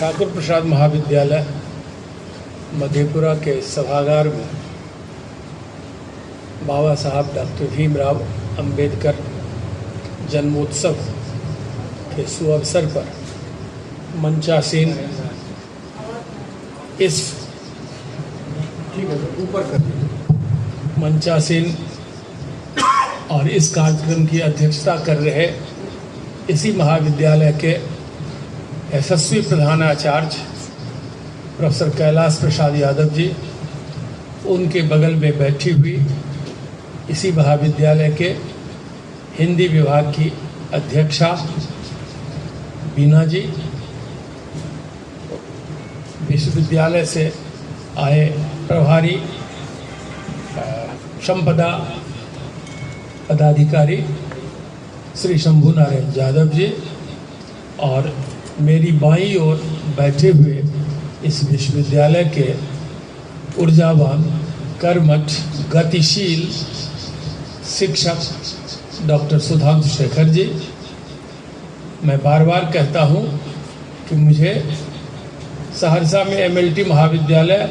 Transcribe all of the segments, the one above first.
ठाकुर प्रसाद महाविद्यालय मधेपुरा के सभागार में बाबा साहब डॉक्टर भीमराव अंबेडकर जन्मोत्सव के सुअवसर पर मंचासीन इस मंचासीन और इस कार्यक्रम की अध्यक्षता कर रहे इसी महाविद्यालय के यशस्वी प्रधानाचार्य प्रोफेसर कैलाश प्रसाद यादव जी, उनके बगल में बैठी हुई इसी महाविद्यालय के हिंदी विभाग की अध्यक्षा बीना जी, विश्वविद्यालय से आए प्रभारी संपदा पदाधिकारी श्री शंभू नारायण यादव जी, और मेरी बाईं ओर बैठे हुए इस विश्वविद्यालय के ऊर्जावान, कर्मठ, गतिशील शिक्षक डॉक्टर सुधांशु शेखर जी। मैं बार बार कहता हूँ कि मुझे सहरसा में एमएलटी महाविद्यालय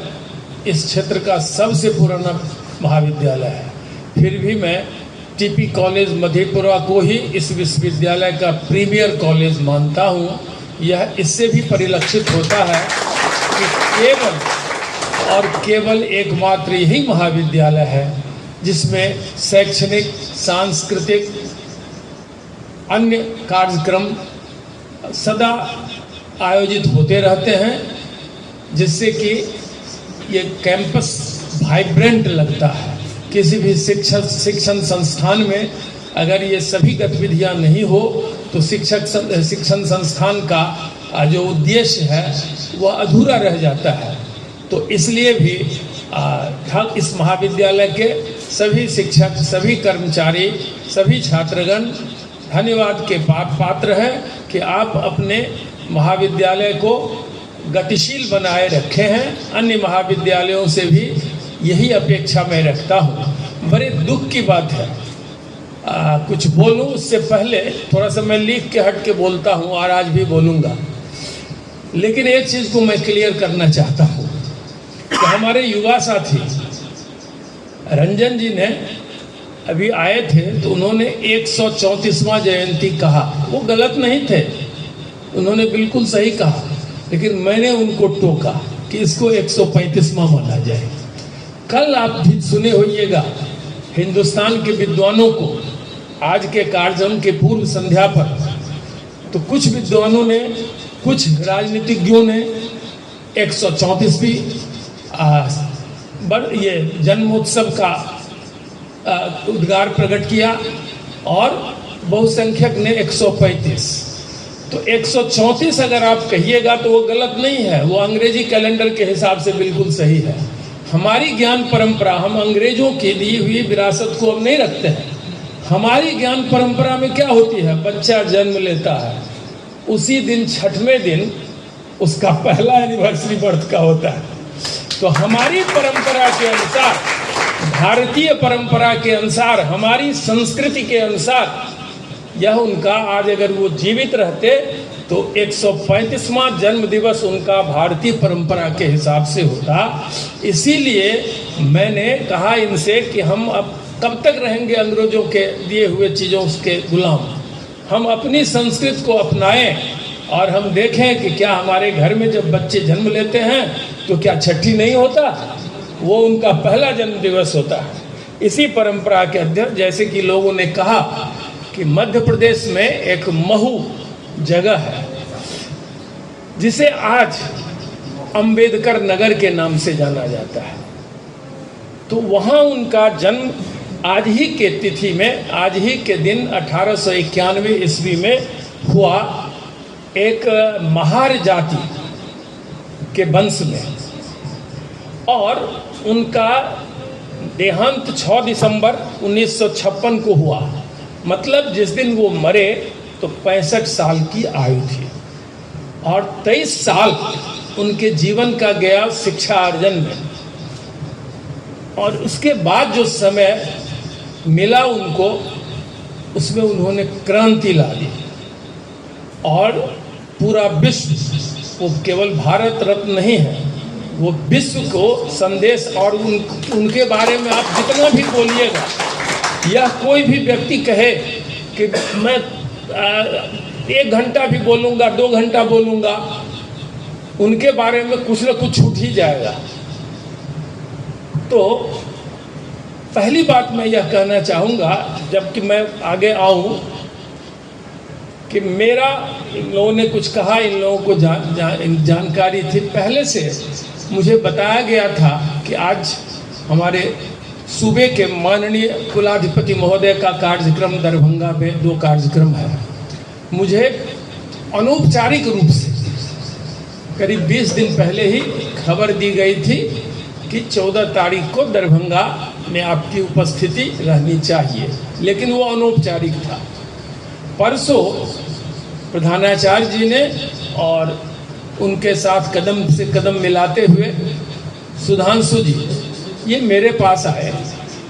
इस क्षेत्र का सबसे पुराना महाविद्यालय है, फिर भी मैं टीपी कॉलेज मधेपुरा को ही इस विश्वविद्यालय का प्रीमियर कॉलेज मानता हूँ। यह इससे भी परिलक्षित होता है कि केवल और केवल एकमात्र यही महाविद्यालय है जिसमें शैक्षणिक, सांस्कृतिक, अन्य कार्यक्रम सदा आयोजित होते रहते हैं, जिससे कि ये कैंपस वाइब्रेंट लगता है। किसी भी शिक्षण संस्थान में अगर ये सभी गतिविधियां नहीं हो तो शिक्षण संस्थान का जो उद्देश्य है वह अधूरा रह जाता है। तो इसलिए भी इस महाविद्यालय के सभी शिक्षक, सभी कर्मचारी, सभी छात्रगण धन्यवाद के पात्र हैं कि आप अपने महाविद्यालय को गतिशील बनाए रखे हैं। अन्य महाविद्यालयों से भी यही अपेक्षा मैं रखता हूँ। बड़े दुख की बात है, कुछ बोलूँ उससे पहले थोड़ा सा मैं लिख के हट के बोलता हूँ और आज भी बोलूँगा, लेकिन एक चीज़ को मैं क्लियर करना चाहता हूँ कि हमारे युवा साथी रंजन जी ने अभी आए थे तो उन्होंने 134वां जयंती कहा। वो गलत नहीं थे, उन्होंने बिल्कुल सही कहा, लेकिन मैंने उनको टोका कि इसको 135वां माना जाए। कल आप भी सुने होइएगा हिंदुस्तान के विद्वानों को आज के कार्यक्रम के पूर्व संध्या पर, तो कुछ विद्वानों ने, कुछ राजनीतिज्ञों ने 134वीं ये जन्मोत्सव का उद्गार प्रकट किया और बहुसंख्यक ने 135। तो 134 अगर आप कहिएगा तो वो गलत नहीं है, वो अंग्रेजी कैलेंडर के हिसाब से बिल्कुल सही है। हमारी ज्ञान परंपरा, हम अंग्रेजों की दी हुई विरासत को हम नहीं रखते हैं। हमारी ज्ञान परंपरा में क्या होती है, बच्चा जन्म लेता है, उसी दिन 6वें दिन उसका पहला एनिवर्सरी बर्थ का होता है। तो हमारी परंपरा के अनुसार, भारतीय परंपरा के अनुसार, हमारी संस्कृति के अनुसार यह उनका, आज अगर वो जीवित रहते तो 135वां जन्म दिवस उनका भारतीय परंपरा के हिसाब से होता। इसीलिए मैंने कहा इनसे कि हम अब कब तक रहेंगे अंग्रेजों के दिए हुए चीज़ों के गुलाम। हम अपनी संस्कृति को अपनाएं और हम देखें कि क्या हमारे घर में जब बच्चे जन्म लेते हैं तो क्या छठी नहीं होता, वो उनका पहला जन्म दिवस होता है। इसी परंपरा के अध्यक्ष, जैसे कि लोगों ने कहा कि मध्य प्रदेश में एक महू जगह है जिसे आज अंबेडकर नगर के नाम से जाना जाता है। तो वहाँ उनका जन्म आज ही के तिथि में, आज ही के दिन 1891 ईस्वी में हुआ। एक महार जाति के वंश में, और उनका देहांत 6 दिसंबर 1956 को हुआ। मतलब जिस दिन वो मरे तो 65 साल की आयु थी, और 23 साल उनके जीवन का गया शिक्षा अर्जन में। और उसके बाद जो समय मिला उनको, उसमें उन्होंने क्रांति ला दी और पूरा विश्व वो केवल भारत रत्न नहीं है, वो विश्व को संदेश, और उनके बारे में आप जितना भी बोलिएगा, यह कोई भी व्यक्ति कहे कि मैं 1 घंटा भी बोलूँगा, 2 घंटा बोलूँगा, उनके बारे में कुछ न कुछ छूट ही जाएगा। तो पहली बात मैं यह कहना चाहूँगा, जबकि मैं आगे आऊँ, कि मेरा, इन लोगों ने कुछ कहा, इन लोगों को जानकारी थी पहले से, मुझे बताया गया था कि आज हमारे सूबे के माननीय कुलाधिपति महोदय का कार्यक्रम दरभंगा में 2 कार्यक्रम है। मुझे अनौपचारिक रूप से करीब 20 दिन पहले ही खबर दी गई थी कि 14 तारीख को दरभंगा में आपकी उपस्थिति रहनी चाहिए, लेकिन वो अनौपचारिक था। परसों प्रधानाचार्य जी ने और उनके साथ कदम से कदम मिलाते हुए सुधांशु जी ये मेरे पास आए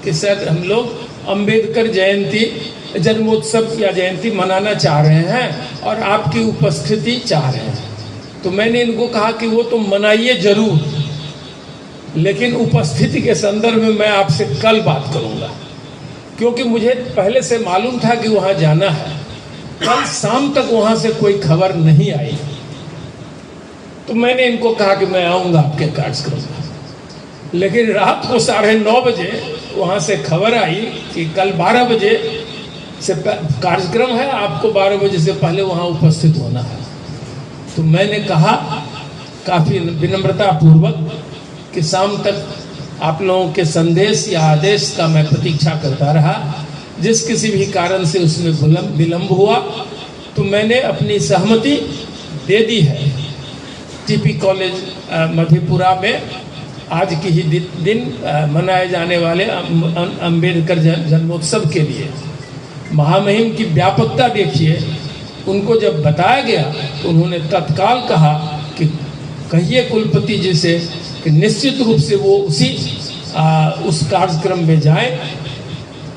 कि सर हम लोग अंबेडकर जयंती, जन्मोत्सव या जयंती मनाना चाह रहे हैं और आपकी उपस्थिति चाह रहे हैं। तो मैंने इनको कहा कि वो तो मनाइए जरूर, लेकिन उपस्थिति के संदर्भ में मैं आपसे कल बात करूंगा, क्योंकि मुझे पहले से मालूम था कि वहाँ जाना है। कल शाम तक वहाँ से कोई खबर नहीं आई, तो मैंने इनको कहा कि मैं आऊँगा आपके कार्यक्रम में। लेकिन रात को 9:30 बजे वहाँ से खबर आई कि कल 12 बजे से कार्यक्रम है, आपको 12 बजे से पहले वहाँ उपस्थित होना है। तो मैंने कहा काफ़ी विनम्रता पूर्वक कि शाम तक आप लोगों के संदेश या आदेश का मैं प्रतीक्षा करता रहा। जिस किसी भी कारण से उसमें विलम्ब हुआ तो मैंने अपनी सहमति दे दी है। टीपी कॉलेज मधेपुरा में आज की ही दिन मनाए जाने वाले अंबेडकर जन्मोत्सव के लिए महामहिम की व्यापकता देखिए। उनको जब बताया गया तो उन्होंने तत्काल कहा कि कहिए कुलपति जी से कि निश्चित रूप से वो उस कार्यक्रम में जाएं।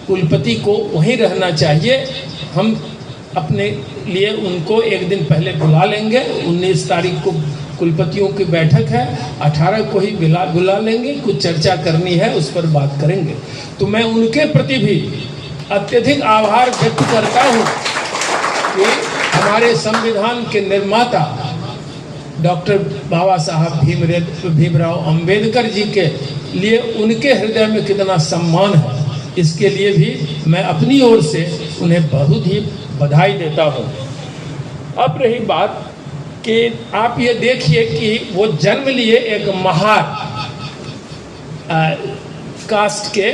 कुलपति को वहीं रहना चाहिए। हम अपने लिए उनको एक दिन पहले बुला लेंगे। 19 तारीख को कुलपतियों की बैठक है, 18 को ही बुला लेंगे। कुछ चर्चा करनी है, उस पर बात करेंगे। तो मैं उनके प्रति भी अत्यधिक आभार व्यक्त करता हूँ कि हमारे संविधान के निर्माता डॉक्टर बाबा साहब भीमराव अंबेडकर जी के लिए उनके हृदय में कितना सम्मान है, इसके लिए भी मैं अपनी ओर से उन्हें बहुत ही बधाई देता हूँ। अब रही बात कि आप ये देखिए कि वो जन्म लिए एक महार कास्ट के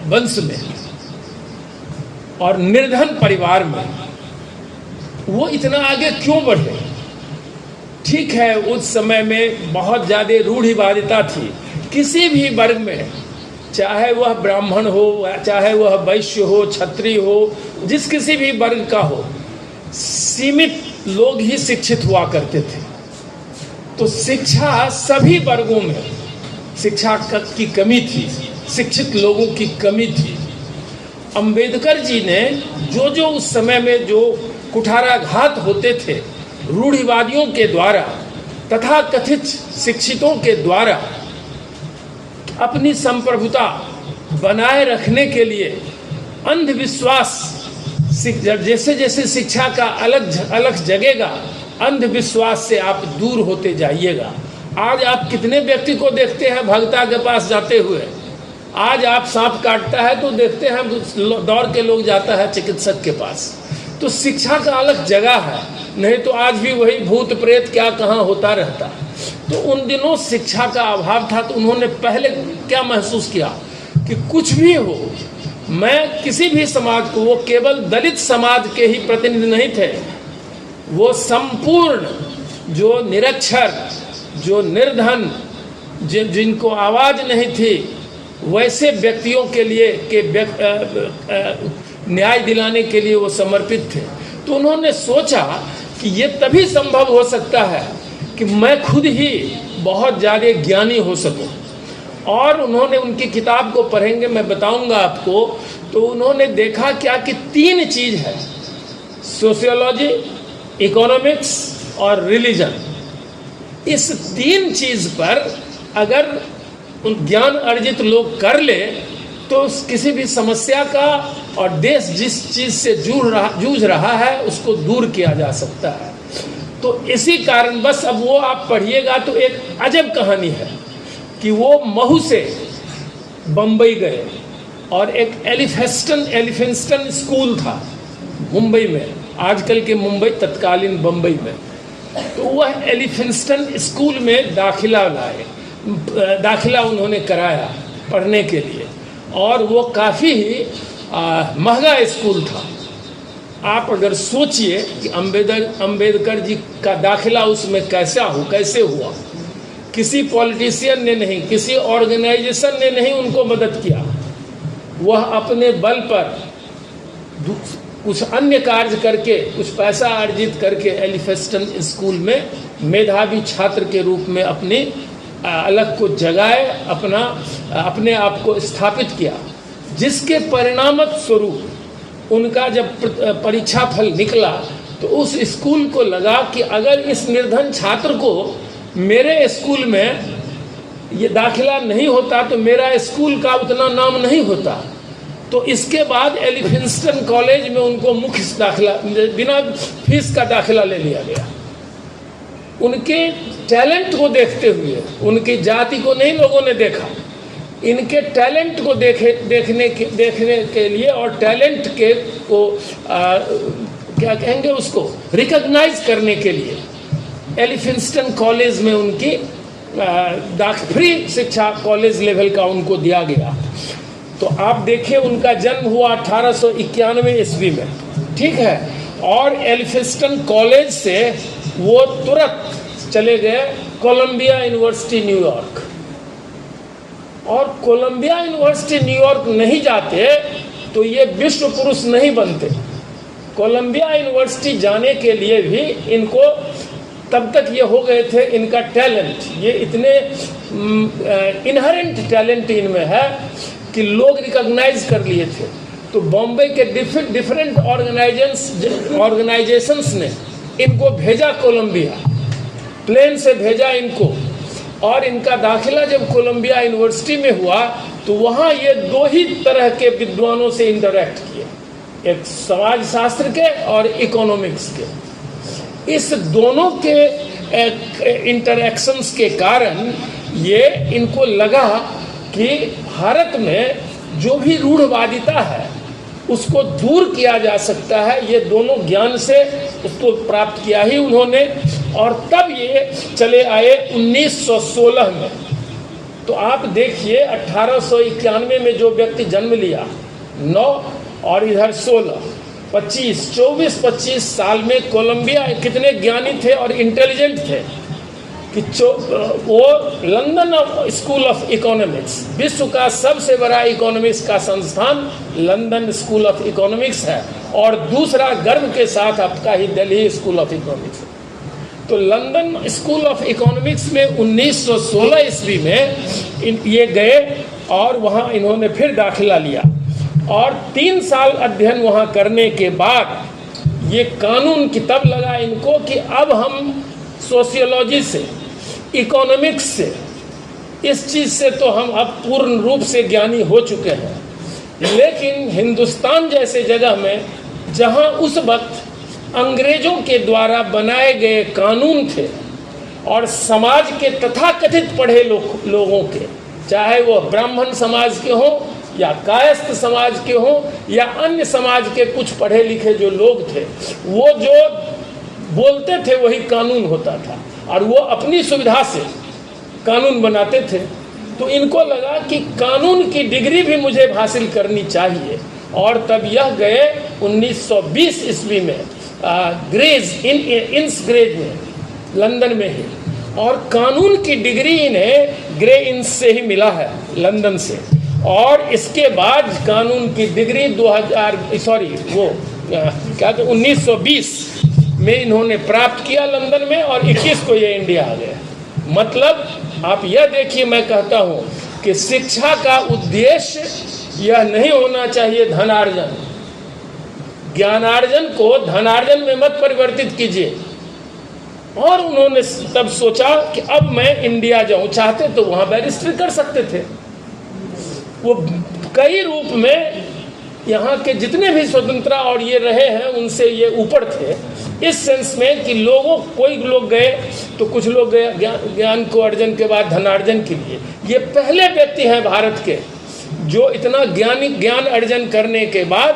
वंश में और निर्धन परिवार में, वो इतना आगे क्यों बढ़े? ठीक है, उस समय में बहुत ज़्यादा रूढ़िवादिता थी किसी भी वर्ग में, चाहे वह ब्राह्मण हो, चाहे वह वैश्य हो, क्षत्रिय हो, जिस किसी भी वर्ग का हो, सीमित लोग ही शिक्षित हुआ करते थे। तो शिक्षा सभी वर्गों में शिक्षा की कमी थी, शिक्षित लोगों की कमी थी। अंबेडकर जी ने जो उस समय में जो कुठाराघात होते थे रूढ़िवादियों के द्वारा तथा कथित शिक्षितों के द्वारा, अपनी संप्रभुता बनाए रखने के लिए अंधविश्वास, जैसे जैसे शिक्षा का अलग जगेगा, अंधविश्वास से आप दूर होते जाइएगा। आज आप कितने व्यक्ति को देखते हैं भगता के पास जाते हुए? आज आप सांप काटता है तो देखते हैं दौड़ के लोग जाता है चिकित्सक के पास। तो शिक्षा का अलग जगह है, नहीं तो आज भी वही भूत प्रेत क्या कहाँ होता रहता। तो उन दिनों शिक्षा का अभाव था। तो उन्होंने पहले क्या महसूस किया कि कुछ भी हो, मैं किसी भी समाज को, वो केवल दलित समाज के ही प्रतिनिधि नहीं थे, वो संपूर्ण जो निरक्षर, जो निर्धन, जिनको आवाज़ नहीं थी, वैसे व्यक्तियों के लिए न्याय दिलाने के लिए वो समर्पित थे। तो उन्होंने सोचा कि ये तभी संभव हो सकता है कि मैं खुद ही बहुत ज़्यादा ज्ञानी हो सकूं। और उन्होंने उनकी किताब को पढ़ेंगे, मैं बताऊंगा आपको। तो उन्होंने देखा क्या कि 3 चीज़ है, सोशियोलॉजी, इकोनॉमिक्स और रिलीजन, इस 3 चीज पर अगर ज्ञान अर्जित लोग कर ले तो किसी भी समस्या का और देश जिस चीज से जूझ रहा है उसको दूर किया जा सकता है। तो इसी कारण बस अब वो आप पढ़िएगा तो एक अजब कहानी है कि वो महू से बम्बई गए और एक एलिफिंस्टन स्कूल था मुंबई में, आजकल के मुंबई तत्कालीन बम्बई में। तो वह एलिफिंस्टन स्कूल में दाखिला उन्होंने कराया पढ़ने के लिए, और वो काफ़ी ही महंगा स्कूल था। आप अगर सोचिए कि अंबेडकर जी का दाखिला उसमें कैसे हुआ, किसी पॉलिटिशियन ने नहीं, किसी ऑर्गेनाइजेशन ने नहीं उनको मदद किया, वह अपने बल पर कुछ अन्य कार्य करके कुछ पैसा अर्जित करके एलिफिंस्टन स्कूल में मेधावी छात्र के रूप में अपनी अलग को जगाए, अपने आप को स्थापित किया, जिसके परिणाम स्वरूप उनका जब परीक्षा फल निकला तो उस स्कूल को लगा कि अगर इस निर्धन छात्र को मेरे स्कूल में ये दाखिला नहीं होता तो मेरा स्कूल का उतना नाम नहीं होता। तो इसके बाद एलिफिंस्टन कॉलेज में उनको मुख्य दाखिला, बिना फीस का दाखिला ले लिया गया। उनके टैलेंट को देखते हुए, उनकी जाति को नहीं लोगों ने देखा, इनके टैलेंट को देखने के लिए और टैलेंट के को क्या कहेंगे उसको रिकॉग्नाइज करने के लिए एलिफिंस्टन कॉलेज में उनकी फ्री शिक्षा कॉलेज लेवल का उनको दिया गया। तो आप देखिए उनका जन्म हुआ 1891 ईस्वी में, ठीक है, और एलिफिंस्टन कॉलेज से वो तुरंत चले गए कोलंबिया यूनिवर्सिटी न्यूयॉर्क, और कोलंबिया यूनिवर्सिटी न्यूयॉर्क नहीं जाते तो ये विश्व पुरुष नहीं बनते। कोलंबिया यूनिवर्सिटी जाने के लिए भी इनको तब तक ये हो गए थे, इनका टैलेंट, ये इतने इनहेरेंट टैलेंट इनमें है कि लोग रिकॉग्नाइज कर लिए थे। तो बॉम्बे के डिफरेंट ऑर्गेनाइजेशंस ने इनको भेजा कोलंबिया, प्लेन से भेजा इनको, और इनका दाखिला जब कोलंबिया यूनिवर्सिटी में हुआ तो वहाँ ये 2 ही तरह के विद्वानों से इंटरैक्ट किए, एक समाजशास्त्र के और इकोनॉमिक्स के। इस दोनों के इंटरैक्शंस के कारण ये इनको लगा कि भारत में जो भी रूढ़वादिता है उसको दूर किया जा सकता है। ये दोनों ज्ञान से उसको प्राप्त किया ही उन्होंने, और तब ये चले आए 1916 में। तो आप देखिए 1891 में जो व्यक्ति जन्म लिया 9 और इधर 16, 24 साल में कोलंबिया कितने ज्ञानी थे और इंटेलिजेंट थे कि वो लंदन स्कूल ऑफ इकोनॉमिक्स, विश्व का सबसे बड़ा इकोनॉमिक्स का संस्थान लंदन स्कूल ऑफ इकोनॉमिक्स है, और दूसरा गर्व के साथ आपका ही दिल्ली स्कूल ऑफ इकोनॉमिक्स। तो लंदन स्कूल ऑफ इकोनॉमिक्स में 1916 ईस्वी में ये गए और वहाँ इन्होंने फिर दाखिला लिया, और 3 साल अध्ययन वहाँ करने के बाद ये कानून की तब लगा इनको कि अब हम सोशियोलॉजी से, इकोनॉमिक्स से, इस चीज़ से तो हम अब पूर्ण रूप से ज्ञानी हो चुके हैं। लेकिन हिंदुस्तान जैसे जगह में जहाँ उस वक्त अंग्रेजों के द्वारा बनाए गए कानून थे और समाज के तथाकथित पढ़े लोगों के, चाहे वो ब्राह्मण समाज के हों या कायस्थ समाज के हों या अन्य समाज के कुछ पढ़े लिखे जो लोग थे, वो जो बोलते थे वही कानून होता था, और वो अपनी सुविधा से कानून बनाते थे। तो इनको लगा कि कानून की डिग्री भी मुझे हासिल करनी चाहिए, और तब यह गए 1920 ईस्वी में इंस ग्रेज में, लंदन में ही, और कानून की डिग्री इन्हें ग्रे इंस से ही मिला है, लंदन से। और इसके बाद कानून की डिग्री 1920 में इन्होंने प्राप्त किया लंदन में, और 21 को ये इंडिया आ गया। मतलब आप यह देखिए, मैं कहता हूँ कि शिक्षा का उद्देश्य यह नहीं होना चाहिए धनार्जन। ज्ञानार्जन को धनार्जन में मत परिवर्तित कीजिए। और उन्होंने तब सोचा कि अब मैं इंडिया जाऊं, चाहते तो वहां बैरिस्ट्री कर सकते थे। वो कई रूप में यहाँ के जितने भी स्वतंत्रता और ये रहे हैं उनसे ये ऊपर थे, इस सेंस में कि लोगों कोई लोग गए तो कुछ लोग गए ज्ञान को अर्जन के बाद धनार्जन के लिए। ये पहले व्यक्ति हैं भारत के जो इतना ज्ञान अर्जन करने के बाद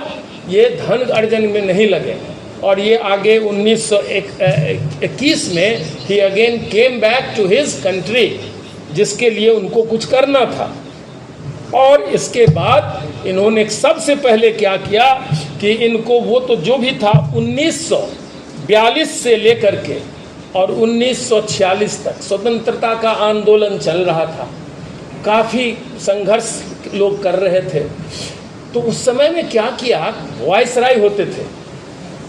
ये धन अर्जन में नहीं लगे। और ये आगे 1921 में ही again came back to his country, जिसके लिए उनको कुछ करना था। और इसके बाद इन्होंने सबसे पहले क्या किया कि इनको वो तो जो भी था 1942 से लेकर के और 1946 तक स्वतंत्रता का आंदोलन चल रहा था, काफ़ी संघर्ष लोग कर रहे थे। तो उस समय में क्या किया, वाइसराय होते थे,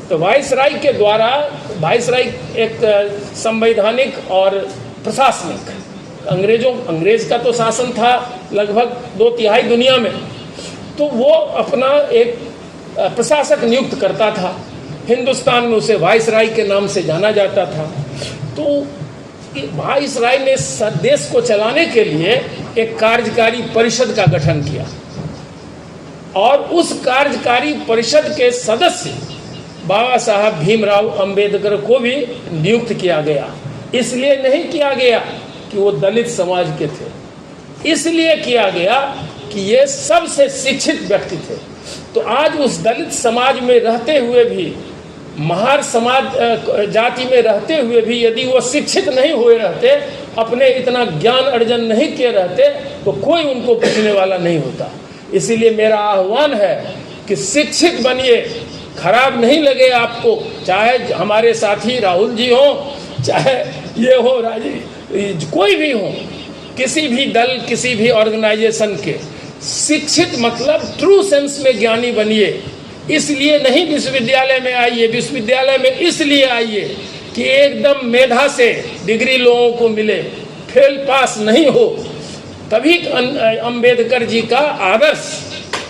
तो वाइसराय के द्वारा, वाइसराय एक संवैधानिक और प्रशासनिक, अंग्रेज का तो शासन था लगभग 2/3 दुनिया में, तो वो अपना एक प्रशासक नियुक्त करता था। हिंदुस्तान में उसे वाइसराय के नाम से जाना जाता था। तो वाइसराय ने देश को चलाने के लिए एक कार्यकारी परिषद का गठन किया और उस कार्यकारी परिषद के सदस्य बाबा साहब भीमराव अंबेडकर को भी नियुक्त किया गया। इसलिए नहीं किया गया कि वो दलित समाज के थे, इसलिए किया गया कि ये सबसे शिक्षित व्यक्ति थे। तो आज उस दलित समाज में रहते हुए भी, महार समाज जाति में रहते हुए भी यदि वो शिक्षित नहीं हुए रहते, अपने इतना ज्ञान अर्जन नहीं किए रहते, तो कोई उनको पूछने वाला नहीं होता। इसीलिए मेरा आह्वान है कि शिक्षित बनिए, खराब नहीं लगे आपको, चाहे हमारे साथी राहुल जी हो, चाहे ये हो राजीव, कोई भी हो, किसी भी दल, किसी भी ऑर्गेनाइजेशन के, शिक्षित मतलब ट्रू सेंस में ज्ञानी बनिए। इसलिए नहीं विश्वविद्यालय में आइए, विश्वविद्यालय में इसलिए आइए कि एकदम मेधा से डिग्री लोगों को मिले, फेल पास नहीं हो, तभी अंबेडकर जी का आदर्श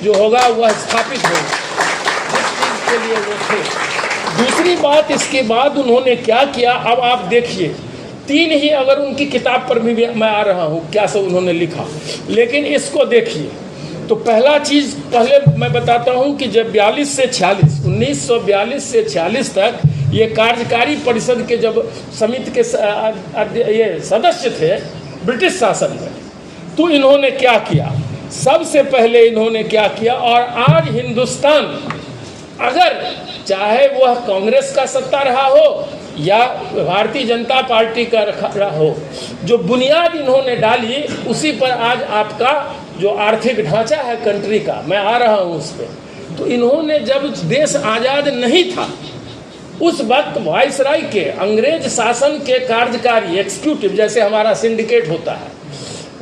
जो होगा वह स्थापित होगा, जिस चीज के लिए वो थे। दूसरी बात, इसके बाद उन्होंने क्या किया, अब आप देखिए, 3 ही, अगर उनकी किताब पर भी मैं आ रहा हूँ क्या सब उन्होंने लिखा, लेकिन इसको देखिए। तो पहला चीज़ पहले मैं बताता हूँ कि जब 1942 से 46 तक ये कार्यकारी परिषद के जब समिति के ये सदस्य थे ब्रिटिश शासन में, तो इन्होंने क्या किया, सबसे पहले इन्होंने क्या किया, और आज हिंदुस्तान अगर चाहे वह कांग्रेस का सत्ता रहा हो या भारतीय जनता पार्टी का रहा हो, जो बुनियाद इन्होंने डाली उसी पर आज आपका जो आर्थिक ढांचा है कंट्री का, मैं आ रहा हूँ उस पर। तो इन्होंने जब देश आज़ाद नहीं था उस वक्त वाइसराय के, अंग्रेज शासन के कार्यकारी एग्जीक्यूटिव, जैसे हमारा सिंडिकेट होता है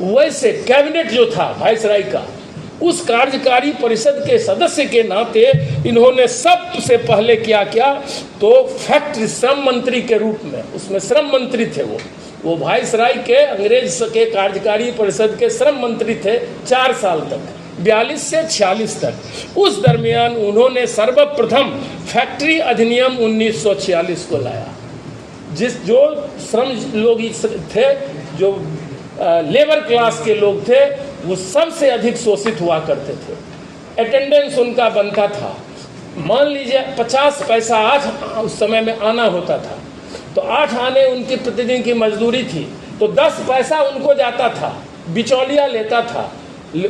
वैसे कैबिनेट जो था वाइसराय का, उस कार्यकारी परिषद के सदस्य के नाते इन्होंने सबसे पहले क्या तो फैक्ट्री श्रम मंत्री के रूप में, उसमें श्रम मंत्री थे वो वाइसराय के, अंग्रेज के कार्यकारी परिषद के श्रम मंत्री थे 4 साल तक, 42 से 46 तक। उस दरमियान उन्होंने सर्वप्रथम फैक्ट्री अधिनियम 1946 को लाया, जो श्रम लोग थे, जो लेबर क्लास के लोग थे, वो सबसे अधिक शोषित हुआ करते थे। अटेंडेंस उनका बनता था, मान लीजिए 50 पैसा 8 उस समय में आना होता था, तो 8 आने उनकी प्रतिदिन की मजदूरी थी, तो 10 पैसा उनको जाता था, बिचौलिया लेता था,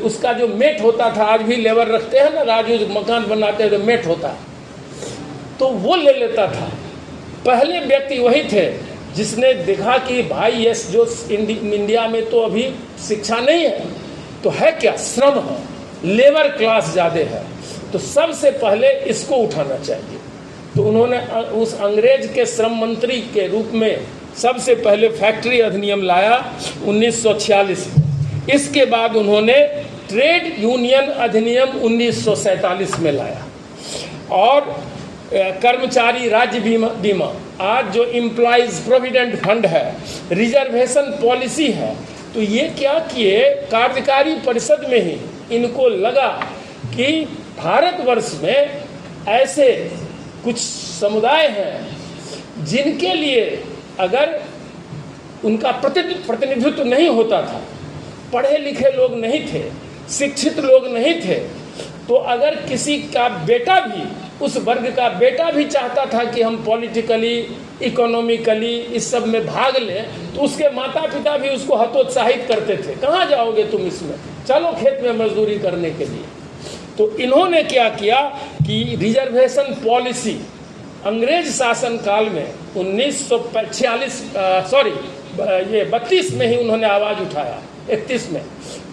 उसका जो मेट होता था, आज भी लेबर रखते हैं ना, राजू मकान बनाते हैं तो मेट होता, तो वो ले लेता था। पहले व्यक्ति वही थे जिसने देखा कि भाई ये जो इंडिया में तो अभी शिक्षा नहीं है, तो है क्या, श्रम है, लेबर क्लास ज़्यादा है, तो सबसे पहले इसको उठाना चाहिए। तो उन्होंने उस अंग्रेज के श्रम मंत्री के रूप में सबसे पहले फैक्ट्री अधिनियम लाया 1946 में। इसके बाद उन्होंने ट्रेड यूनियन अधिनियम 1947 में लाया, और कर्मचारी राज्य बीमा, आज जो एम्प्लॉइज प्रोविडेंट फंड है, रिजर्वेशन पॉलिसी है, तो ये क्या किए, कार्यकारी परिषद में ही इनको लगा कि भारतवर्ष में ऐसे कुछ समुदाय हैं जिनके लिए अगर उनका प्रतिनिधित्व नहीं होता था, पढ़े लिखे लोग नहीं थे, शिक्षित लोग नहीं थे, तो अगर किसी का बेटा भी, उस वर्ग का बेटा भी चाहता था कि हम पॉलिटिकली, इकोनॉमिकली इस सब में भाग लें, तो उसके माता पिता भी उसको हतोत्साहित करते थे, कहाँ जाओगे तुम इसमें, चलो खेत में मजदूरी करने के लिए। तो इन्होंने क्या किया कि रिजर्वेशन पॉलिसी अंग्रेज शासन काल में 32 में ही उन्होंने आवाज़ उठाया, 31 में,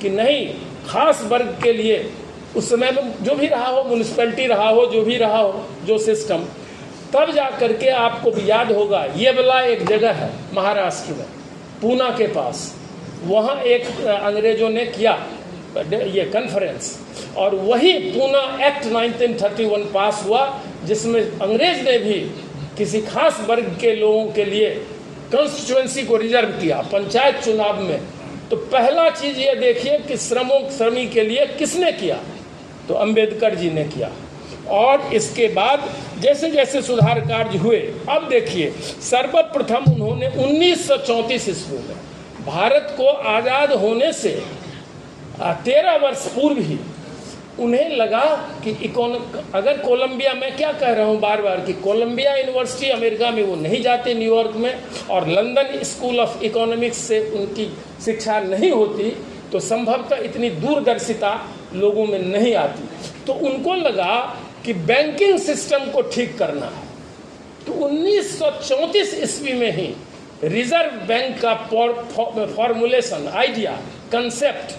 कि नहीं, खास वर्ग के लिए, उस समय में जो भी रहा हो, म्यूनिसिपैलिटी रहा हो, जो भी रहा हो, जो सिस्टम, तब जा करके आपको भी याद होगा, ये वाला एक जगह है महाराष्ट्र में, पूना के पास, वहाँ एक अंग्रेजों ने किया ये कॉन्फ्रेंस, और वही पूना एक्ट 1931 पास हुआ, जिसमें अंग्रेज ने भी किसी खास वर्ग के लोगों के लिए कॉन्स्टिट्यूएंसी को रिजर्व किया पंचायत चुनाव में। तो पहला चीज़ ये देखिए कि श्रमी के लिए किसने किया, तो अंबेडकर जी ने किया। और इसके बाद जैसे जैसे सुधार कार्य हुए, अब देखिए सर्वप्रथम उन्होंने 1934 ईस्वी में, भारत को आज़ाद होने से 13 वर्ष पूर्व ही उन्हें लगा कि अगर कोलंबिया, मैं क्या कह रहा हूँ बार बार कि कोलंबिया यूनिवर्सिटी अमेरिका में वो नहीं जाते, न्यूयॉर्क में, और लंदन स्कूल ऑफ इकोनॉमिक्स से उनकी शिक्षा नहीं होती, तो संभवतः इतनी दूरदर्शिता लोगों में नहीं आती। तो उनको लगा कि बैंकिंग सिस्टम को ठीक करना है। तो 1934 ईस्वी में ही रिजर्व बैंक का formulation, idea, concept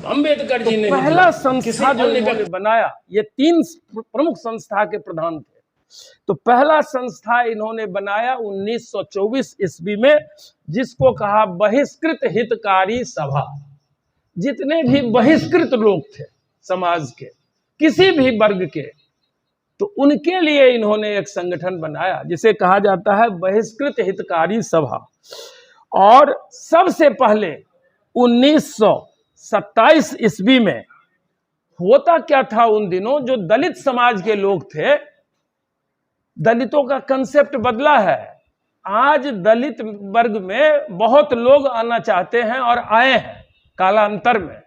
Ambedkar ji ने पहला संस्था जो इन्होंने बनाया, ये 3 प्रमुख संस्था के प्रधान थे। तो पहला संस्था इन्होंने बनाया 1924 ईस्वी में, जिसको कहा बहिष्कृत हितकारी सभा। जितने भी बहिष्कृत लोग थे समाज के, किसी भी वर्ग के, तो उनके लिए इन्होंने एक संगठन बनाया जिसे कहा जाता है बहिष्कृत हितकारी सभा। और सबसे पहले 1927 ईस्वी में होता क्या था, उन दिनों जो दलित समाज के लोग थे, दलितों का कंसेप्ट बदला है। आज दलित वर्ग में बहुत लोग आना चाहते हैं और आए हैं कालांतर में।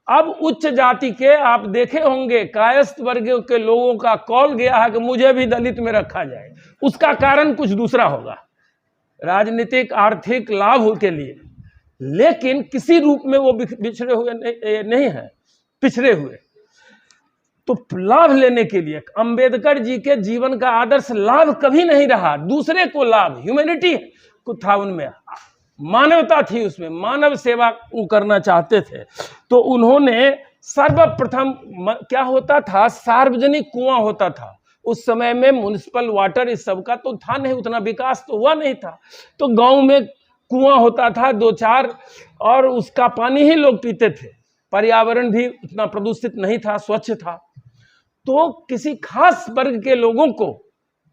अब उच्च जाति के आप देखे होंगे, कायस्थ वर्ग के लोगों का कॉल गया है कि मुझे भी दलित में रखा जाए। उसका कारण कुछ दूसरा होगा, राजनीतिक आर्थिक लाभ के लिए, लेकिन किसी रूप में वो बिछड़े हुए नहीं है, पिछड़े हुए। तो लाभ लेने के लिए अंबेडकर जी के जीवन का आदर्श लाभ कभी नहीं रहा, दूसरे को लाभ, ह्यूमैनिटी को था उनमें, मानवता थी उसमें, मानव सेवा करना चाहते थे। तो उन्होंने सर्वप्रथम क्या होता था, सार्वजनिक कुआं होता था। उस समय में म्युनिसिपल वाटर इस सब का तो था नहीं, उतना विकास तो हुआ नहीं था। तो गांव में कुआं होता था 2-4, और उसका पानी ही लोग पीते थे। पर्यावरण भी उतना प्रदूषित नहीं था, स्वच्छ था। तो किसी खास वर्ग के लोगों को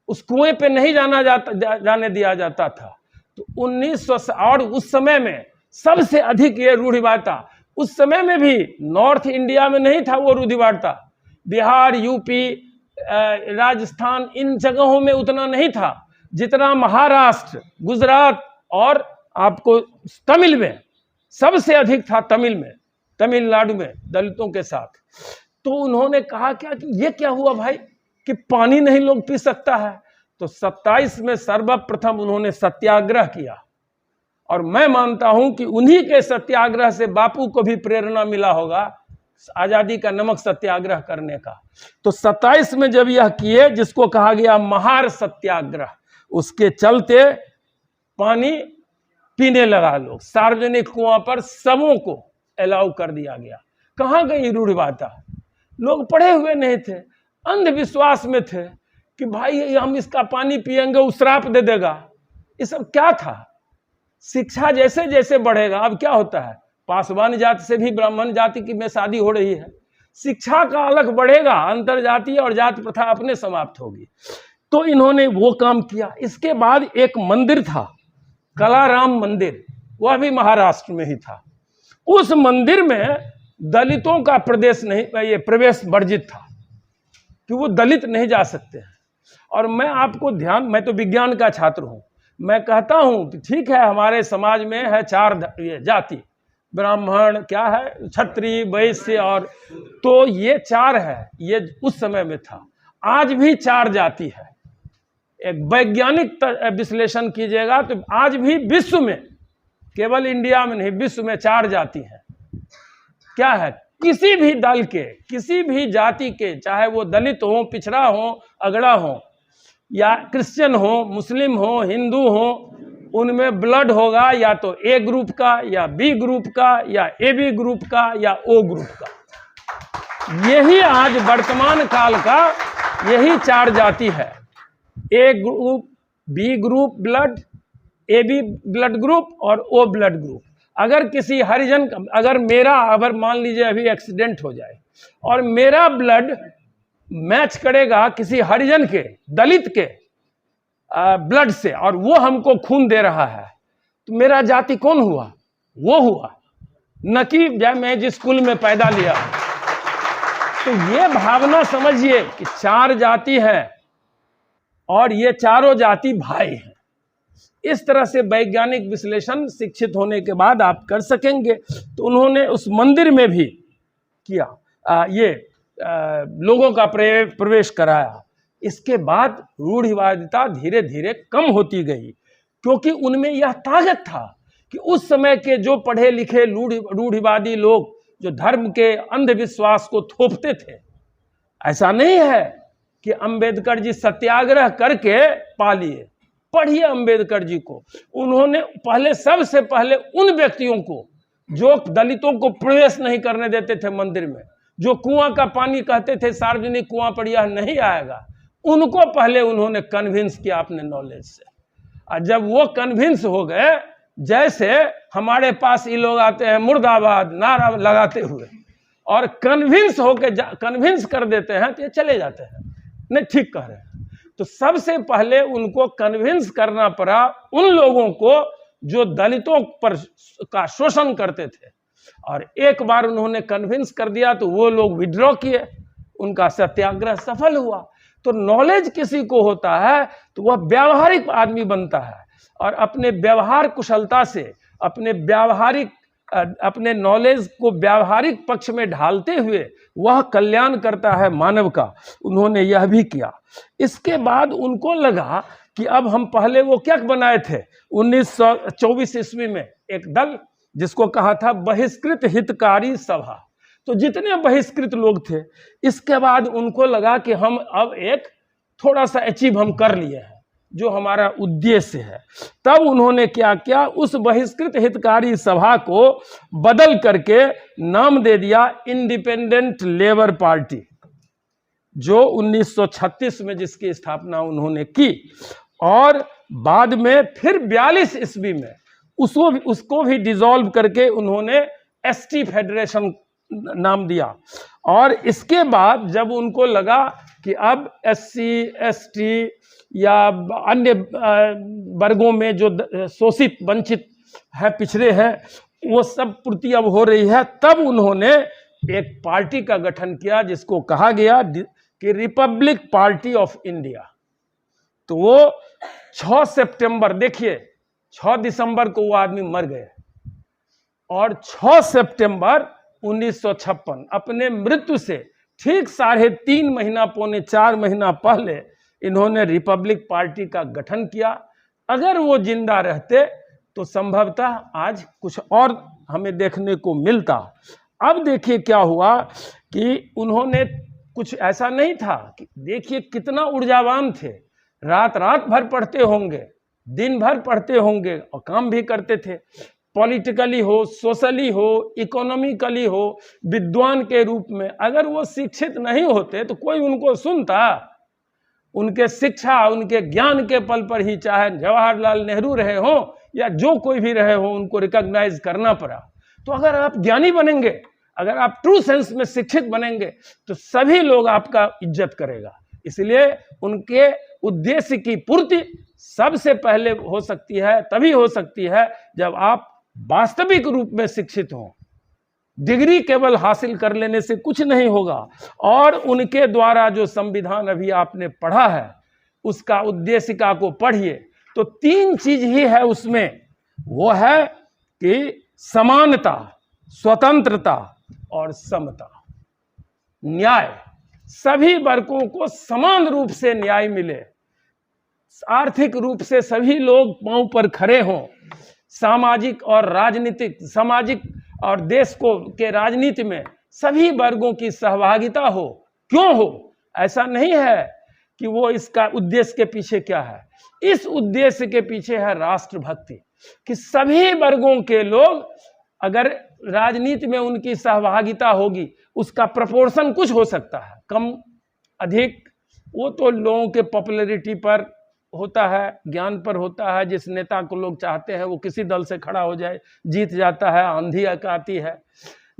उस कुएं पे नहीं जाने दिया जाता था। तो 1900, और उस समय में सबसे अधिक ये रूढ़िवादिता, उस समय में भी नॉर्थ इंडिया में नहीं था वो रूढ़िवादिता, बिहार, यूपी, राजस्थान, इन जगहों में उतना नहीं था जितना महाराष्ट्र, गुजरात और आपको तमिल में सबसे अधिक था। तमिलनाडु में दलितों के साथ। तो उन्होंने कहा क्या कि ये क्या हुआ भाई कि पानी नहीं लोग पी सकता है। तो 27 में सर्वप्रथम उन्होंने सत्याग्रह किया, और मैं मानता हूं कि उन्हीं के सत्याग्रह से बापू को भी प्रेरणा मिला होगा आजादी का नमक सत्याग्रह करने का। तो 27 में जब यह किए, जिसको कहा गया महार सत्याग्रह, उसके चलते पानी पीने लगा लोग, सार्वजनिक कुआं पर सबों को अलाउ कर दिया गया। कहाँ गई रूढ़िवादिता? लोग पढ़े हुए नहीं थे, अंधविश्वास में थे कि भाई हम इसका पानी पिएंगे वो श्राप दे देगा। ये सब क्या था? शिक्षा जैसे जैसे बढ़ेगा, अब क्या होता है, पासवान जाति से भी ब्राह्मण जाति की में शादी हो रही है। शिक्षा का अलग बढ़ेगा, अंतर जातीय और जाति प्रथा अपने समाप्त होगी। तो इन्होंने वो काम किया। इसके बाद एक मंदिर था, कलाराम मंदिर, वह भी महाराष्ट्र में ही था। उस मंदिर में दलितों का प्रवेश वर्जित था कि वो दलित नहीं जा सकते हैं। और मैं आपको मैं तो विज्ञान का छात्र हूं, मैं कहता हूं कि ठीक है, हमारे समाज में है 4 ये जाति, ब्राह्मण, क्या है, क्षत्रिय, वैश्य, और तो ये 4 है, ये उस समय में था। आज भी 4 जाति है। एक वैज्ञानिक विश्लेषण कीजिएगा तो आज भी विश्व में, केवल इंडिया में नहीं, विश्व में 4 जाति है। क्या है? किसी भी दल के, किसी भी जाति के, चाहे वो दलित हो, पिछड़ा हो, अगड़ा हो, या क्रिश्चियन हो, मुस्लिम हो, हिंदू हो, उनमें ब्लड होगा या तो ए ग्रुप का, या बी ग्रुप का, या ए बी ग्रुप का, या ओ ग्रुप का। यही आज वर्तमान काल का यही 4 जाति है। A group, B group blood, A B blood group और ओ ब्लड ग्रुप। अगर किसी हरिजन, अगर मान लीजिए अभी एक्सीडेंट हो जाए और मेरा ब्लड मैच करेगा किसी हरिजन के, दलित के ब्लड से, और वो हमको खून दे रहा है, तो मेरा जाति कौन हुआ? वो हुआ, न कि मैं जिस कुल में पैदा लिया। तो ये भावना समझिए कि 4 जाति है और ये चारों जाति भाई हैं। इस तरह से वैज्ञानिक विश्लेषण शिक्षित होने के बाद आप कर सकेंगे। तो उन्होंने उस मंदिर में भी किया, लोगों का प्रवेश कराया। इसके बाद रूढ़िवादिता धीरे धीरे कम होती गई, क्योंकि उनमें यह ताकत था कि उस समय के जो पढ़े लिखे रूढ़िवादी लोग जो धर्म के अंधविश्वास को थोपते थे, ऐसा नहीं है कि अंबेडकर जी सत्याग्रह करके पा लिए। पढ़िए अंबेडकर जी को, उन्होंने पहले, सबसे पहले उन व्यक्तियों को जो दलितों को प्रवेश नहीं करने देते थे मंदिर में, जो कुआं का पानी कहते थे सार्वजनिक कुआं पर यह नहीं आएगा, उनको पहले उन्होंने कन्विंस किया अपने नॉलेज से। और जब वो कन्विंस हो गए, जैसे हमारे पास ये लोग आते हैं मुर्दाबाद नारा लगाते हुए, और कन्विंस होके कन्विंस कर देते हैं, तो ये चले जाते हैं, नहीं ठीक कह रहे हैं। तो सबसे पहले उनको कन्विंस करना पड़ा उन लोगों को जो दलितों पर का शोषण करते थे, और एक बार उन्होंने कन्विंस कर दिया तो वो लोग विड्रॉ किए, उनका सत्याग्रह सफल हुआ। तो नॉलेज किसी को होता है तो वह व्यावहारिक आदमी बनता है, और अपने व्यवहार कुशलता से अपने नॉलेज को व्यावहारिक पक्ष में ढालते हुए वह कल्याण करता है मानव का। उन्होंने यह भी किया। इसके बाद उनको लगा कि अब हम पहले वो क्या बनाए थे 1924 ईस्वी में एक दल, जिसको कहा था बहिष्कृत हितकारी सभा। तो जितने बहिष्कृत लोग थे, इसके बाद उनको लगा कि हम अब एक थोड़ा सा अचीव हम कर लिए हैं, जो हमारा उद्देश्य है। तब उन्होंने क्या किया, उस बहिष्कृत हितकारी सभा को बदल करके नाम दे दिया इंडिपेंडेंट लेबर पार्टी, जो 1936 में जिसकी स्थापना उन्होंने की। और बाद में फिर 42 ईस्वी में उसको भी डिसॉल्व करके उन्होंने एसटी फेडरेशन नाम दिया। और इसके बाद जब उनको लगा कि अब एससी एसटी या अन्य वर्गों में जो शोषित वंचित है, पिछड़े हैं, वो सब पूर्ति अब हो रही है, तब उन्होंने एक पार्टी का गठन किया जिसको कहा गया कि रिपब्लिक पार्टी ऑफ इंडिया। तो वो 6 सितंबर, देखिए 6 दिसंबर को वो आदमी मर गए, और 6 सितंबर 1956 अपने मृत्यु से ठीक 3.5 महीना, पौने 4 महीना पहले इन्होंने रिपब्लिक पार्टी का गठन किया। अगर वो जिंदा रहते तो संभवतः आज कुछ और हमें देखने को मिलता। अब देखिए क्या हुआ कि उन्होंने कुछ ऐसा नहीं था कि, देखिए कितना ऊर्जावान थे, रात भर पढ़ते होंगे, दिन भर पढ़ते होंगे और काम भी करते थे। पॉलिटिकली हो, सोशली हो, इकोनॉमिकली हो, विद्वान के रूप में। अगर वो शिक्षित नहीं होते तो कोई उनको सुनता? उनके शिक्षा, उनके ज्ञान के बल पर ही, चाहे जवाहरलाल नेहरू रहे हो या जो कोई भी रहे हो, उनको रिकॉग्नाइज करना पड़ा। तो अगर आप ज्ञानी बनेंगे, अगर आप ट्रू सेंस में शिक्षित बनेंगे, तो सभी लोग आपका इज्जत करेगा। इसलिए उनके उद्देश्य की पूर्ति सबसे पहले हो सकती है, तभी हो सकती है जब आप वास्तविक रूप में शिक्षित हों। डिग्री केवल हासिल कर लेने से कुछ नहीं होगा। और उनके द्वारा जो संविधान अभी आपने पढ़ा है, उसका उद्देशिका को पढ़िए तो 3 चीज ही है उसमें, वो है कि समानता, स्वतंत्रता और समता, न्याय। सभी वर्गों को समान रूप से न्याय मिले, आर्थिक रूप से सभी लोग पांव पर खड़े हों, सामाजिक और राजनीतिक, सामाजिक और देश को के राजनीति में सभी वर्गों की सहभागिता हो। क्यों हो? ऐसा नहीं है कि वो इसका उद्देश्य के पीछे क्या है, इस उद्देश्य के पीछे है राष्ट्रभक्ति, कि सभी वर्गों के लोग, अगर राजनीति में उनकी सहभागिता होगी, उसका प्रोपोर्शन कुछ हो सकता है, कम अधिक, वो तो लोगों के पॉपुलैरिटी पर होता है, ज्ञान पर होता है। जिस नेता को लोग चाहते हैं वो किसी दल से खड़ा हो जाए, जीत जाता है, आंधी आती है।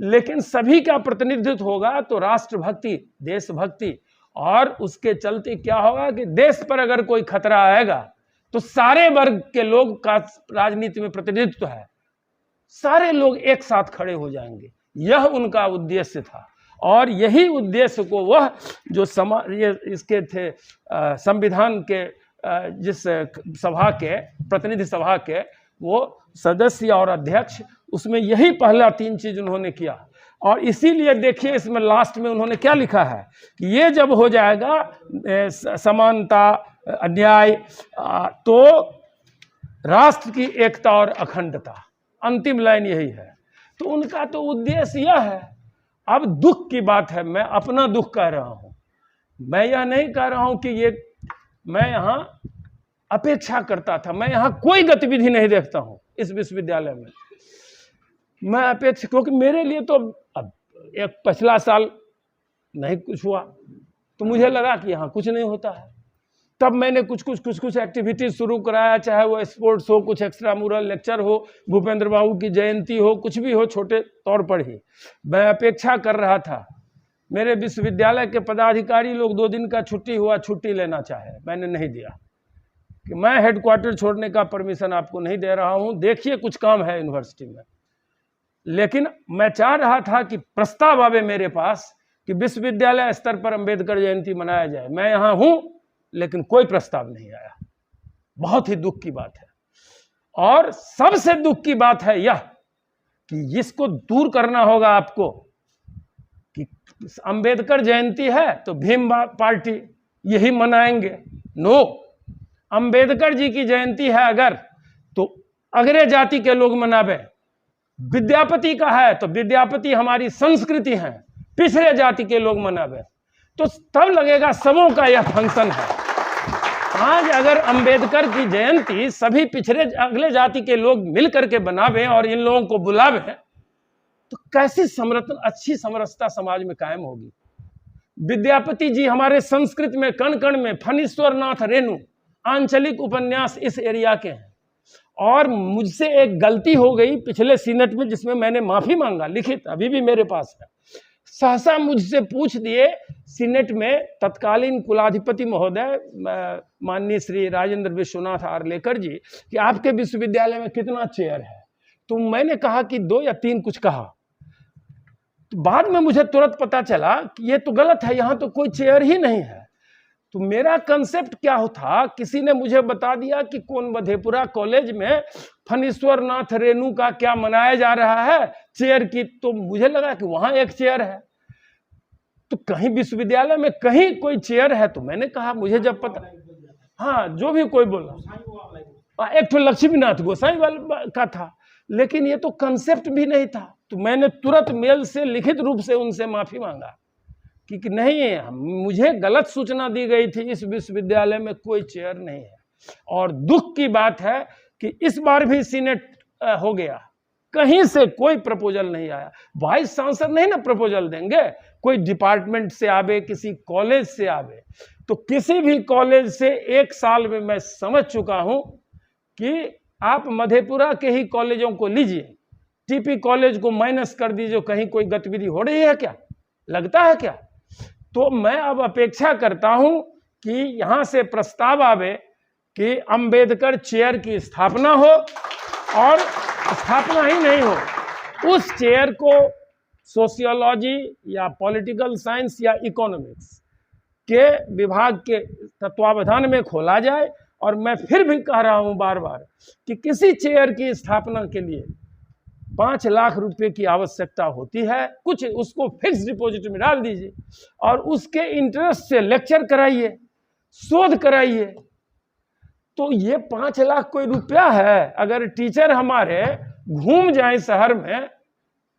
लेकिन सभी का प्रतिनिधित्व होगा तो राष्ट्रभक्ति, देशभक्ति, और उसके चलते क्या होगा कि देश पर अगर कोई खतरा आएगा तो सारे वर्ग के लोग का राजनीति में प्रतिनिधित्व है, सारे लोग एक साथ खड़े हो जाएंगे। यह उनका उद्देश्य था, और यही उद्देश्य को वह जो इसके थे संविधान के जिस सभा के, प्रतिनिधि सभा के वो सदस्य और अध्यक्ष, उसमें यही पहला 3 चीज उन्होंने किया। और इसीलिए देखिए इसमें लास्ट में उन्होंने क्या लिखा है कि ये जब हो जाएगा समानता, अन्याय, तो राष्ट्र की एकता और अखंडता, अंतिम लाइन यही है। तो उनका तो उद्देश्य यह है। अब दुख की बात है, मैं अपना दुख कह रहा हूं, मैं यह नहीं कह रहा हूं कि ये मैं यहां अपेक्षा करता था, मैं यहां कोई गतिविधि नहीं देखता हूं इस विश्वविद्यालय में, मैं अपेक्षा, क्योंकि मेरे लिए तो अब एक पिछला साल नहीं कुछ हुआ तो मुझे लगा कि यहाँ कुछ नहीं होता है, तब मैंने कुछ एक्टिविटीज शुरू कराया, चाहे वो स्पोर्ट्स हो, कुछ एक्स्ट्रा मुरल लेक्चर हो, भूपेंद्र बाबू की जयंती हो, कुछ भी हो, छोटे तौर पर ही मैं अपेक्षा कर रहा था। मेरे विश्वविद्यालय के पदाधिकारी लोग 2 दिन का छुट्टी हुआ, छुट्टी लेना चाहे, मैंने नहीं दिया कि मैं हेडक्वार्टर छोड़ने का परमिशन आपको नहीं दे रहा हूं, देखिए कुछ काम है यूनिवर्सिटी में। लेकिन मैं चाह रहा था कि प्रस्ताव आवे मेरे पास कि विश्वविद्यालय स्तर पर अंबेडकर जयंती मनाया जाए। मैं यहां हूं लेकिन कोई प्रस्ताव नहीं आया। बहुत ही दुख की बात है। और सबसे दुख की बात है यह कि इसको दूर करना होगा आपको, कि अंबेडकर जयंती है तो भीम पार्टी यही मनाएंगे। नो, अंबेडकर जी की जयंती है अगर तो अगरे जाति के लोग मनावे, विद्यापति का है तो विद्यापति हमारी संस्कृति है, पिछड़े जाति के लोग मनावे, तो तब लगेगा सबों का यह फंक्शन है। आज अगर अंबेडकर की जयंती सभी पिछड़े अगले जाति के लोग मिल करके बनावे और इन लोगों को बुलावे तो कैसी अच्छी समरसता समाज में कायम होगी। विद्यापति जी हमारे संस्कृत में कण कण में, फणीश्वर नाथ रेणु आंचलिक उपन्यास इस एरिया के हैं। और मुझसे एक गलती हो गई पिछले सीनेट में, जिसमें मैंने माफी मांगा, लिखित अभी भी मेरे पास है। सहसा मुझसे पूछ दिए सीनेट में तत्कालीन कुलाधिपति महोदय माननीय श्री राजेंद्र विश्वनाथ आर्लेकर जी कि आपके विश्वविद्यालय में कितना चेयर है। तो मैंने कहा कि 2 या 3 कुछ कहा। तो बाद में मुझे तुरंत पता चला कि ये तो गलत है, यहाँ तो कोई चेयर ही नहीं है। तो मेरा कंसेप्ट क्या था, किसी ने मुझे बता दिया कि कौन मधेपुरा कॉलेज में फणीश्वर नाथ रेणु का क्या मनाया जा रहा है चेयर की, तो मुझे लगा कि वहां एक चेयर है। तो कहीं विश्वविद्यालय में कहीं कोई चेयर है, तो मैंने कहा, मुझे जब पता, हाँ जो भी कोई बोला, एक तो लक्ष्मीनाथ गोसाई वाला का था, लेकिन ये तो कंसेप्ट भी नहीं था। तो मैंने तुरंत मेल से लिखित रूप से उनसे माफी मांगा कि नहीं, मुझे गलत सूचना दी गई थी, इस विश्वविद्यालय में कोई चेयर नहीं है। और दुख की बात है कि इस बार भी सीनेट हो गया, कहीं से कोई प्रपोजल नहीं आया। वाइस चांसलर नहीं ना प्रपोजल देंगे, कोई डिपार्टमेंट से आवे, किसी कॉलेज से आवे। तो किसी भी कॉलेज से 1 साल में मैं समझ चुका हूं कि आप मधेपुरा के ही कॉलेजों को लीजिए, टीपी कॉलेज को माइनस कर दीजिए, कहीं कोई गतिविधि हो रही है क्या, लगता है क्या। तो मैं अब अपेक्षा करता हूं कि यहां से प्रस्ताव आवे कि अंबेडकर चेयर की स्थापना हो, और स्थापना ही नहीं हो, उस चेयर को सोशियोलॉजी या पॉलिटिकल साइंस या इकोनॉमिक्स के विभाग के तत्वावधान में खोला जाए और मैं फिर भी कह रहा हूं बार बार कि किसी चेयर की स्थापना के लिए 5 लाख रुपए की आवश्यकता होती है। कुछ उसको फिक्स डिपॉजिट में डाल दीजिए और उसके इंटरेस्ट से लेक्चर कराइए, शोध कराइए। तो ये 5 लाख कोई रुपया है? अगर टीचर हमारे घूम जाए शहर में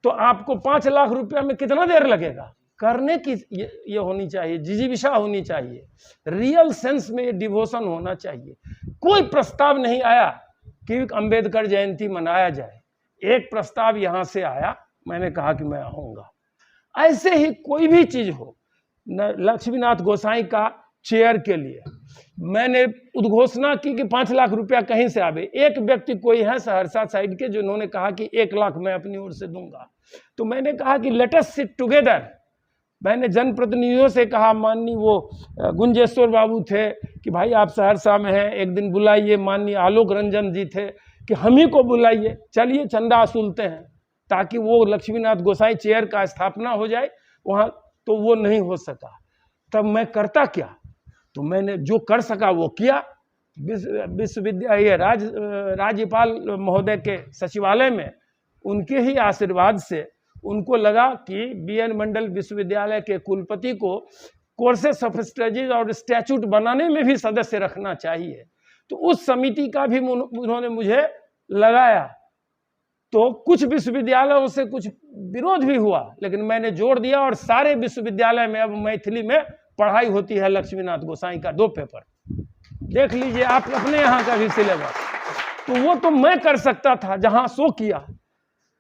तो आपको 5 लाख रुपया में कितना देर लगेगा? करने की ये होनी चाहिए, जिजीविषा होनी चाहिए, रियल सेंस में ये डिवोशन होना चाहिए। कोई प्रस्ताव नहीं आया कि अंबेडकर जयंती मनाया जाए। एक प्रस्ताव यहां से आया, मैंने कहा कि मैं आऊंगा। ऐसे ही कोई भी चीज हो, लक्ष्मीनाथ गोसाई का चेयर के लिए मैंने उद्घोषणा की कि 5 लाख रुपया कहीं से आवे। एक व्यक्ति कोई है सहरसा साइड के जिन्होंने कहा कि 1 लाख मैं अपनी ओर से दूंगा। तो मैंने कहा कि लेट अस सिट टुगेदर। मैंने जनप्रतिनिधियों से कहा, माननीय वो गुंजेश्वर बाबू थे कि भाई आप सहरसा में हैं, एक दिन बुलाइए। माननीय आलोक रंजन जी थे कि हम ही को बुलाइए, चलिए चंदा वसूलते हैं ताकि वो लक्ष्मीनाथ गोसाई चेयर का स्थापना हो जाए वहाँ। तो वो नहीं हो सका। तब मैं करता क्या? तो मैंने जो कर सका वो किया। विश्वविद्यालय राज्यपाल महोदय के सचिवालय में उनके ही आशीर्वाद से उनको लगा कि बीएन मंडल विश्वविद्यालय के कुलपति को कोर्सेस ऑफ स्टडीज और स्टैट्यूट बनाने में भी सदस्य रखना चाहिए। तो उस समिति का भी उन्होंने मुझे लगाया। तो कुछ विश्वविद्यालयों से कुछ विरोध भी हुआ, लेकिन मैंने जोड़ दिया और सारे विश्वविद्यालय में अब मैथिली में पढ़ाई होती है लक्ष्मीनाथ गोसाई का 2 पेपर। देख लीजिए आप अपने यहाँ का भी सिलेबस। तो वो तो मैं कर सकता था, जहां सो किया।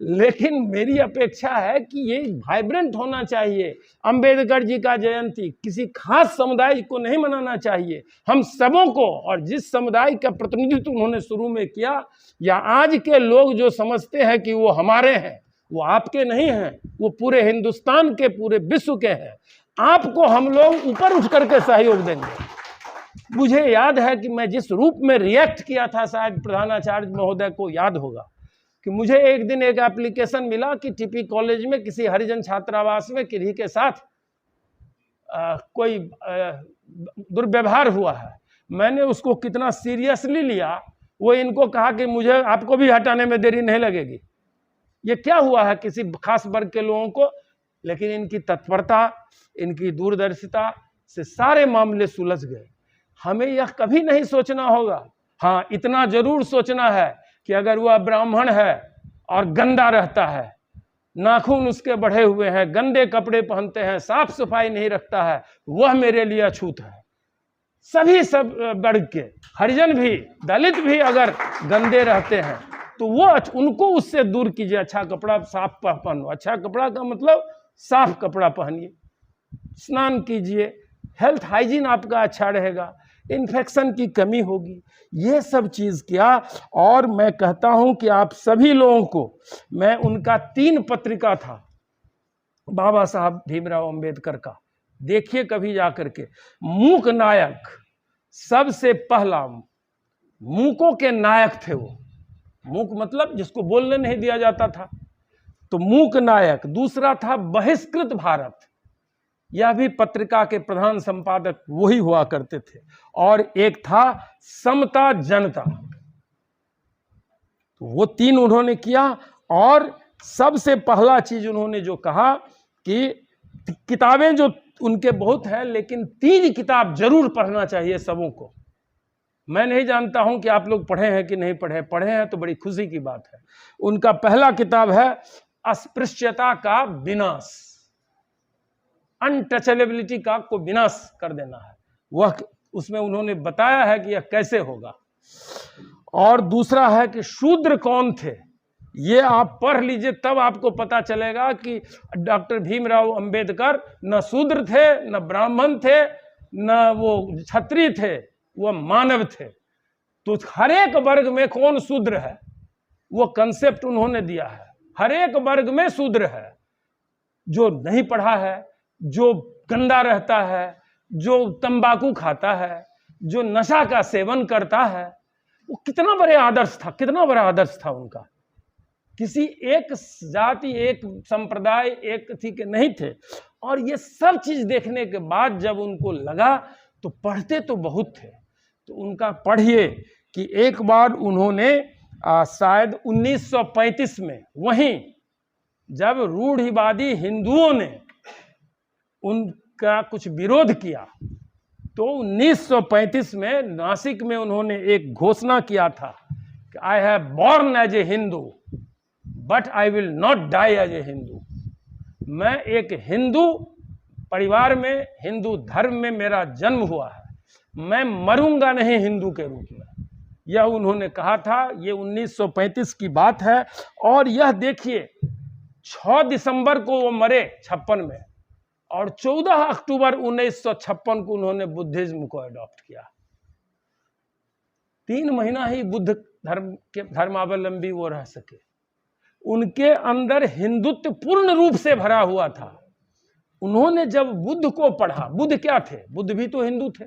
लेकिन मेरी अपेक्षा है कि ये वाइब्रेंट होना चाहिए। अंबेडकर जी का जयंती किसी खास समुदाय को नहीं मनाना चाहिए, हम सबों को। और जिस समुदाय का प्रतिनिधित्व उन्होंने शुरू में किया, या आज के लोग जो समझते हैं कि वो हमारे हैं, वो आपके नहीं हैं, वो पूरे हिंदुस्तान के, पूरे विश्व के हैं। आपको हम लोग ऊपर उठ करके सहयोग देंगे। मुझे याद है कि मैं जिस रूप में रिएक्ट किया था, शायद प्रधानाचार्य महोदय को याद होगा कि मुझे एक दिन एक एप्लीकेशन मिला कि टीपी कॉलेज में किसी हरिजन छात्रावास में किन्हीं के साथ कोई दुर्व्यवहार हुआ है। मैंने उसको कितना सीरियसली लिया, वो इनको कहा कि मुझे आपको भी हटाने में देरी नहीं लगेगी। ये क्या हुआ है किसी खास वर्ग के लोगों को, लेकिन इनकी तत्परता, इनकी दूरदर्शिता से सारे मामले सुलझ गए। हमें यह कभी नहीं सोचना होगा। हाँ, इतना जरूर सोचना है कि अगर वह ब्राह्मण है और गंदा रहता है, नाखून उसके बढ़े हुए हैं, गंदे कपड़े पहनते हैं, साफ सफाई नहीं रखता है, वह मेरे लिए अछूत है। सभी सब वर्ग के, हरिजन भी, दलित भी अगर गंदे रहते हैं तो वो उनको उससे दूर कीजिए। अच्छा कपड़ा साफ पहनो। अच्छा कपड़ा का मतलब साफ कपड़ा पहनिए, स्नान कीजिए, हेल्थ हाइजीन आपका अच्छा रहेगा, इन्फेक्शन की कमी होगी। ये सब चीज़ क्या। और मैं कहता हूं कि आप सभी लोगों को, मैं उनका 3 पत्रिका था बाबा साहब भीमराव अंबेडकर का, देखिए कभी जाकर के। मूक नायक, सबसे पहला मूकों के नायक थे वो। मूक मतलब जिसको बोलने नहीं दिया जाता था, तो मूक नायक। दूसरा था बहिष्कृत भारत, यह भी पत्रिका के प्रधान संपादक वही हुआ करते थे। और एक था समता जनता। तो वो 3 उन्होंने किया। और सबसे पहला चीज उन्होंने जो कहा कि किताबें जो उनके बहुत हैं, लेकिन 3 किताब जरूर पढ़ना चाहिए सबों को। मैं नहीं जानता हूं कि आप लोग पढ़े हैं कि नहीं पढ़े। पढ़े हैं तो बड़ी खुशी की बात है। उनका पहला किताब है अस्पृश्यता का विनाश, अनटचेबिलिटी का को विनाश कर देना है। वह उसमें उन्होंने बताया है कि यह कैसे होगा। और दूसरा है कि शूद्र कौन थे, ये आप पढ़ लीजिए, तब आपको पता चलेगा कि डॉक्टर भीमराव अंबेडकर न शूद्र थे, न ब्राह्मण थे, न वो क्षत्रिय थे, वह मानव थे। तो हर एक वर्ग में कौन शूद्र है, वो कंसेप्ट उन्होंने दिया है। हर एक वर्ग में शूद्र है। जो नहीं पढ़ा है, जो गंदा रहता है, जो तंबाकू खाता है, जो नशा का सेवन करता है, वो कितना बड़ा आदर्श था, कितना बड़ा आदर्श था उनका। किसी एक जाति, एक संप्रदाय, एक थी के नहीं थे। और ये सब चीज देखने के बाद जब उनको लगा, तो पढ़ते तो बहुत थे। तो उनका पढ़िए कि एक बार उन्होंने शायद 1935 में वहीं जब रूढ़िवादी हिंदुओं ने उनका कुछ विरोध किया तो 1935 में नासिक में उन्होंने एक घोषणा किया था कि I have born as a Hindu but I will not die as a Hindu. मैं एक हिंदू परिवार में, हिंदू धर्म में मेरा जन्म हुआ है, मैं मरूंगा नहीं हिंदू के रूप में। यह उन्होंने कहा था। ये 1935 की बात है। और यह देखिए 6 दिसंबर को वो मरे 56 में, और 14 अक्टूबर 1956 को उन्होंने बुद्धिज्म को अडॉप्ट किया। 3 महीना ही बुद्ध धर्म के धर्मावलंबी वो रह सके। उनके अंदर हिंदुत्व पूर्ण रूप से भरा हुआ था। उन्होंने जब बुद्ध को पढ़ा, बुद्ध क्या थे? बुद्ध भी तो हिंदू थे।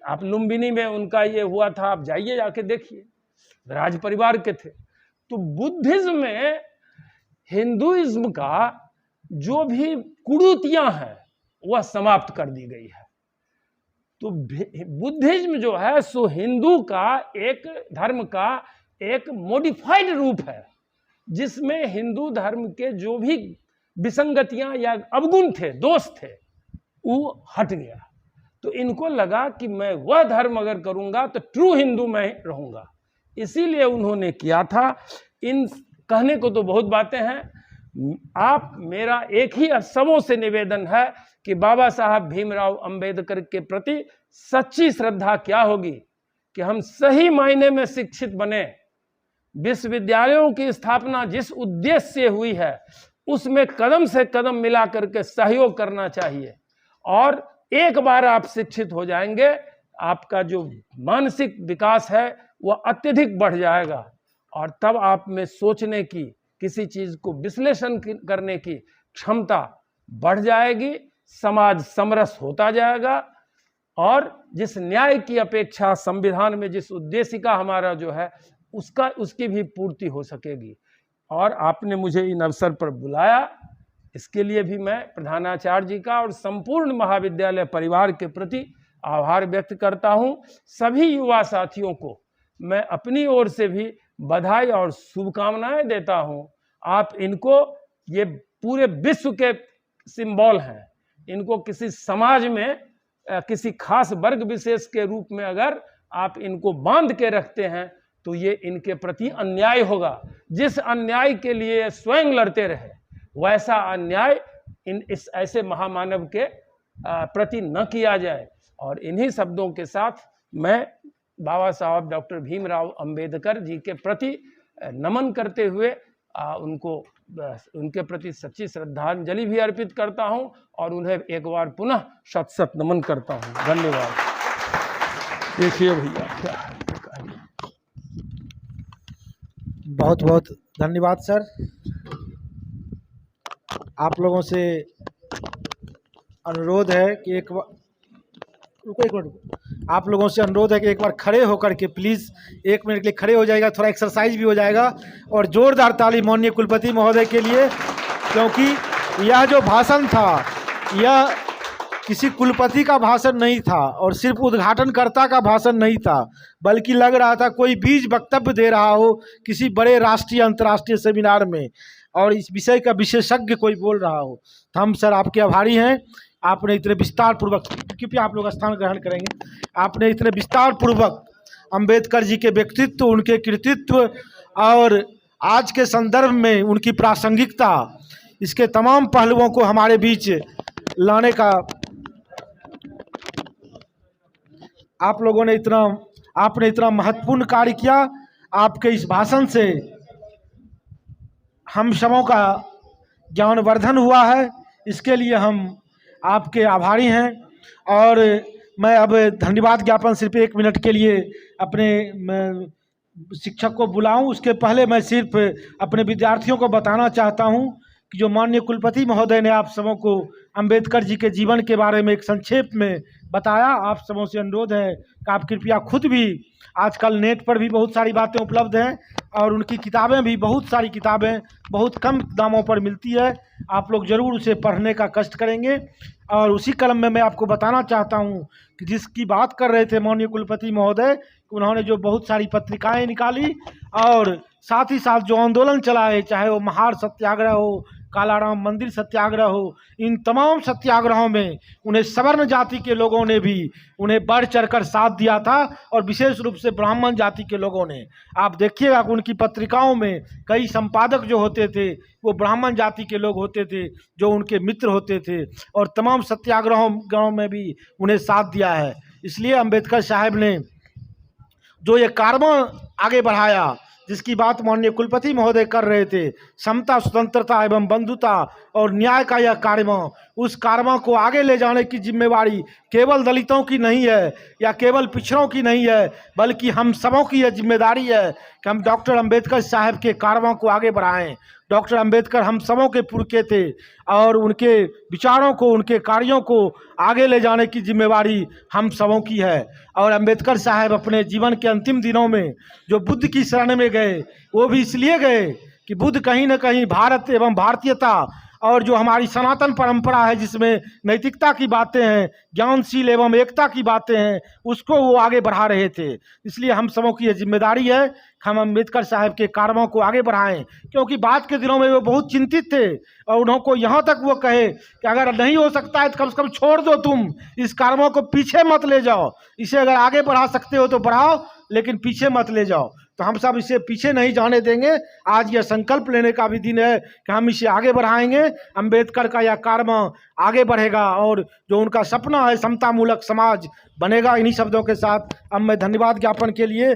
आप लुम्बिनी में उनका ये हुआ था, आप जाइए जाके देखिए, राज परिवार के थे। तो बुद्धिज्म में हिंदुइज्म का जो भी कुरीतियां हैं वह समाप्त कर दी गई है। तो बुद्धिज्म जो है सो हिंदू का एक धर्म का एक मॉडिफाइड रूप है, जिसमें हिंदू धर्म के जो भी विसंगतियां या अवगुण थे, दोष थे, वो हट गया। तो इनको लगा कि मैं वह धर्म अगर करूंगा तो ट्रू हिंदू मैं रहूंगा, इसीलिए उन्होंने किया था। इन कहने को तो बहुत बातें हैं। आप, मेरा एक ही सबों से निवेदन है कि बाबा साहब भीमराव अंबेडकर के प्रति सच्ची श्रद्धा क्या होगी कि हम सही मायने में शिक्षित बने। विश्वविद्यालयों की स्थापना जिस उद्देश्य से हुई है उसमें कदम से कदम मिला करके सहयोग करना चाहिए। और एक बार आप शिक्षित हो जाएंगे, आपका जो मानसिक विकास है वह अत्यधिक बढ़ जाएगा, और तब आप में सोचने की, किसी चीज को विश्लेषण करने की क्षमता बढ़ जाएगी, समाज समरस होता जाएगा, और जिस न्याय की अपेक्षा संविधान में जिस उद्देश्य का हमारा जो है उसकी भी पूर्ति हो सकेगी। और आपने मुझे इन अवसर पर बुलाया, इसके लिए भी मैं प्रधानाचार्य जी का और संपूर्ण महाविद्यालय परिवार के प्रति आभार व्यक्त करता हूं। सभी युवा साथियों को मैं अपनी ओर से भी बधाई और शुभकामनाएं देता हूं। आप इनको, ये पूरे विश्व के सिंबल हैं, इनको किसी समाज में किसी खास वर्ग विशेष के रूप में अगर आप इनको बांध के रखते हैं तो ये इनके प्रति अन्याय होगा। जिस अन्याय के लिए स्वयं लड़ते रहे वैसा अन्याय इस ऐसे महामानव के प्रति न किया जाए। और इन्हीं शब्दों के साथ मैं बाबा साहब डॉक्टर भीमराव अंबेडकर जी के प्रति नमन करते हुए उनके प्रति सच्ची श्रद्धांजलि भी अर्पित करता हूं और उन्हें एक बार पुनः शत शत नमन करता हूं। धन्यवाद। देखिए भैया क्या है। बहुत बहुत धन्यवाद सर। आप लोगों से अनुरोध है कि एक बार आप लोगों से अनुरोध है कि एक बार खड़े होकर के प्लीज़ 1 मिनट के लिए खड़े हो जाएगा, थोड़ा एक्सरसाइज भी हो जाएगा। और जोरदार ताली माननीय कुलपति महोदय के लिए, क्योंकि यह जो भाषण था यह किसी कुलपति का भाषण नहीं था और सिर्फ उद्घाटनकर्ता का भाषण नहीं था, बल्कि लग रहा था कोई बीज वक्तव्य दे रहा हो किसी बड़े राष्ट्रीय अंतर्राष्ट्रीय सेमिनार में और इस विषय का विशेषज्ञ कोई बोल रहा हो। तो हम सर आपके आभारी हैं। आपने इतने विस्तार पूर्वक, कृपया आप लोग स्थान ग्रहण करेंगे, आपने इतने विस्तार पूर्वक अंबेडकर जी के व्यक्तित्व, उनके कृतित्व और आज के संदर्भ में उनकी प्रासंगिकता, इसके तमाम पहलुओं को हमारे बीच लाने का आपने इतना महत्वपूर्ण कार्य किया। आपके इस भाषण से हम सबों का ज्ञानवर्धन हुआ है, इसके लिए हम आपके आभारी हैं। और मैं अब धन्यवाद ज्ञापन सिर्फ 1 मिनट के लिए अपने शिक्षक को बुलाऊं, उसके पहले मैं सिर्फ अपने विद्यार्थियों को बताना चाहता हूं कि जो माननीय कुलपति महोदय ने आप सबों को अंबेडकर जी के जीवन के बारे में एक संक्षेप में बताया। आप सबों से अनुरोध है कि आप कृपया खुद भी, आजकल नेट पर भी बहुत सारी बातें उपलब्ध हैं और उनकी किताबें भी, बहुत सारी किताबें बहुत कम दामों पर मिलती है, आप लोग ज़रूर उसे पढ़ने का कष्ट करेंगे। और उसी कलम में मैं आपको बताना चाहता हूं कि जिसकी बात कर रहे थे माननीय कुलपति महोदय, उन्होंने जो बहुत सारी पत्रिकाएं निकाली और साथ ही साथ जो आंदोलन चलाए, चाहे वो महार सत्याग्रह हो, कालाराम मंदिर सत्याग्रह हो, इन तमाम सत्याग्रहों में उन्हें सवर्ण जाति के लोगों ने भी उन्हें बढ़ चढ़कर साथ दिया था और विशेष रूप से ब्राह्मण जाति के लोगों ने। आप देखिएगा कि उनकी पत्रिकाओं में कई संपादक जो होते थे वो ब्राह्मण जाति के लोग होते थे, जो उनके मित्र होते थे, और तमाम सत्याग्रहों में भी उन्हें साथ दिया है। इसलिए अम्बेडकर साहब ने जो ये कारवां आगे बढ़ाया, जिसकी बात माननीय कुलपति महोदय कर रहे थे, समता, स्वतंत्रता एवं बंधुता और न्याय का यह कारवां, उस कारवां को आगे ले जाने की जिम्मेवारी केवल दलितों की नहीं है या केवल पिछड़ों की नहीं है, बल्कि हम सबों की यह जिम्मेदारी है कि हम डॉक्टर अंबेडकर साहब के कारवां को आगे बढ़ाएं। डॉक्टर अंबेडकर हम सबों के पुरखे थे और उनके विचारों को, उनके कार्यों को आगे ले जाने की जिम्मेवारी हम सबों की है। और अंबेडकर साहब अपने जीवन के अंतिम दिनों में जो बुद्ध की शरण में गए, वो भी इसलिए गए कि बुद्ध कहीं न कहीं भारत एवं भारतीयता और जो हमारी सनातन परंपरा है, जिसमें नैतिकता की बातें हैं, ज्ञानशील एवं एकता की बातें हैं, उसको वो आगे बढ़ा रहे थे। इसलिए हम सबों की यह जिम्मेदारी है कि हम अम्बेडकर साहब के कार्यों को आगे बढ़ाएं, क्योंकि बाद के दिनों में वो बहुत चिंतित थे और उनको यहाँ तक वो कहे कि अगर नहीं हो सकता है तो कम से कम छोड़ दो, तुम इस कार्यों को पीछे मत ले जाओ, इसे अगर आगे बढ़ा सकते हो तो बढ़ाओ, लेकिन पीछे मत ले जाओ। तो हम सब इसे पीछे नहीं जाने देंगे। आज यह संकल्प लेने का भी दिन है कि हम इसे आगे बढ़ाएंगे। अंबेडकर का यह कार्य आगे बढ़ेगा और जो उनका सपना है समतामूलक समाज बनेगा। इन्हीं शब्दों के साथ अब मैं धन्यवाद ज्ञापन के लिए